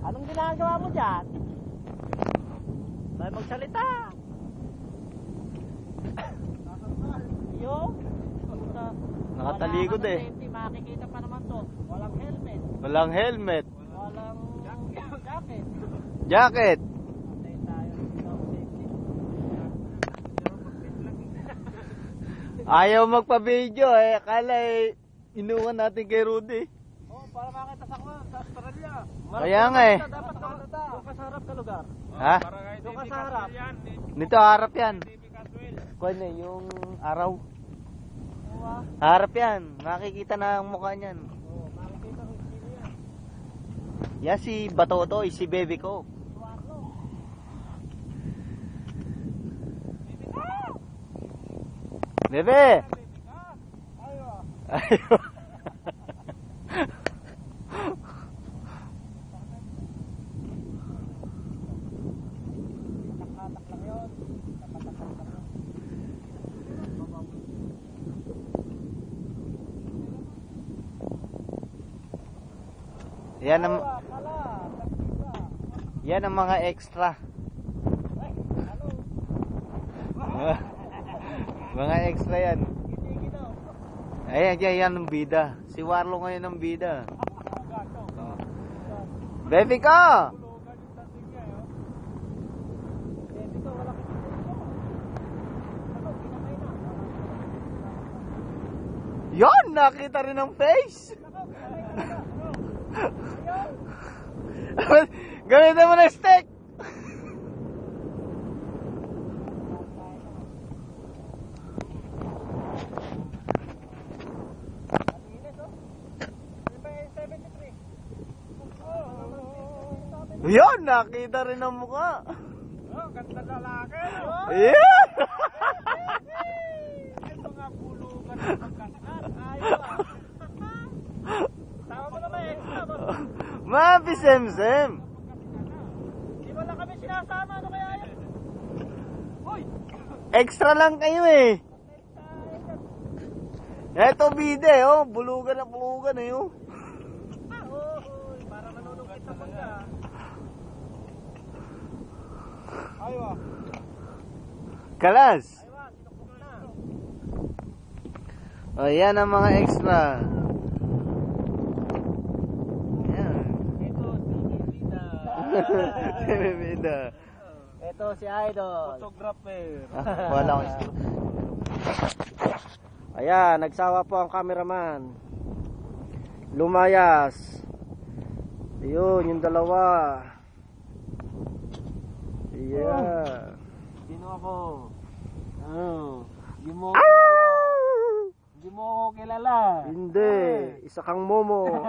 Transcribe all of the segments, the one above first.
Anong ginagawa mo dyan? May magsalita. Yo. Nakatalikod eh. Makikita pa naman to. Walang helmet. Walang helmet. Walang jacket. Jacket. Ayaw magpa-video eh. Akala eh, inuwan natin kay Rudy. Oh, para makita sa Australia. Kaya nga eh. Dapat doon ka sa harap na lugar. Ha? Doon ka sa harap. Dito harap yan. Kuwan eh, yung araw. Harap yan. Makikita na ang mukha niyan. Oh, makikita ko sino yan. Yan si Batotoy, si baby ko. Bebe! Ayaw. Yan ang mga extra. Mga extra yan. Ayan, yan ang bida. Si Warlo ngayon ang bida. Baby ko! Yon! Nakita rin ang face! Gamitin mo na stick! Yun! Nakita rin ang mukha! Oh, ganda lalaki! Yeah! Ay, mga bulugan ng pagkaskat. Ayaw ah! Tama mo naman extra mo! Mapi sem-sem! Di mo lang kami sinasama, ano kaya yan? Hoy! Extra lang kayo eh! Eto bide oh! Bulugan na bulugan eh oh! Para manunungkit sa pagka. Aywa. Kalas! Aywa, sinukbok na. O yan ang mga extra. Yan. Ito si Bibida. Bibida. Ito si Idol. Photographer. Wala ko isa. Ayan, nagsawa po ang cameraman. Lumayas. Ayun, yung dalawa. Yeah. Sino ako? Hindi mo Hindi mo ako kilala. Hindi, isa kang momo.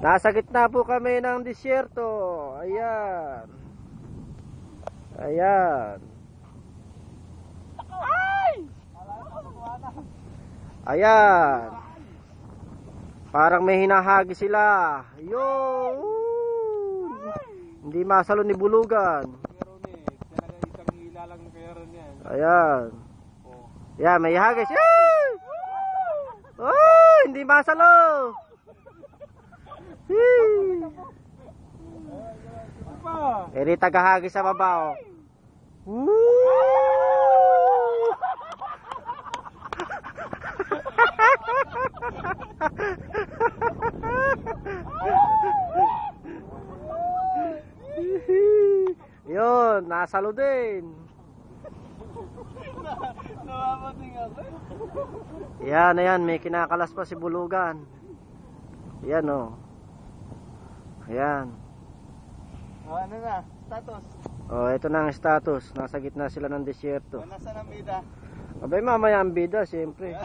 Nasa gitna po kami ng disyerto. Ayan. Ayan. Ayan. Parang may hinahagi sila. Yun. Hindi masalo ni bulugan. Meron eh. Talaga isang hila lang meron yan. Ayan. Ayan, may hagis. Yay! Oh, hindi masalo. Eri tagahagis sa baba. Woo! Yun, nasalo din. Nawapating ako. Yan, ayan, may kinakalas pa si bulugan. Yan o. Ayan. Ano na? Status? O, ito na ang status. Nasa gitna sila ng disyerto. Nasaan ang bida? Abay, mamaya ang bida, siyempre.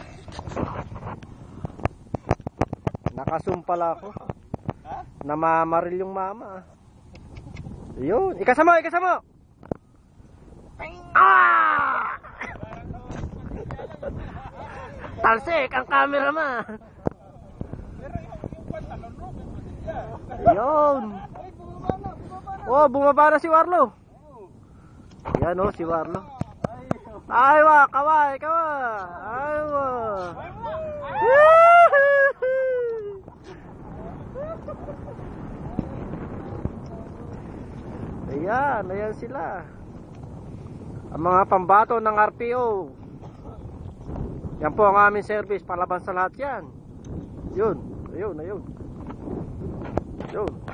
Nakasum pala ako. Namamaril yung mama. Yun, ikasama, ikasama! Ah! Talsik ang cameraman. Yun. Oh, bumaba na si Warlo. Yan oh, si Warlo. Aywa, kaway, kaway. Aywa. Ayan, ayan sila. Ang mga pambato ng RPO. Yan po ang aming service, palaban sa lahat yan. Yun, ayun. Yun.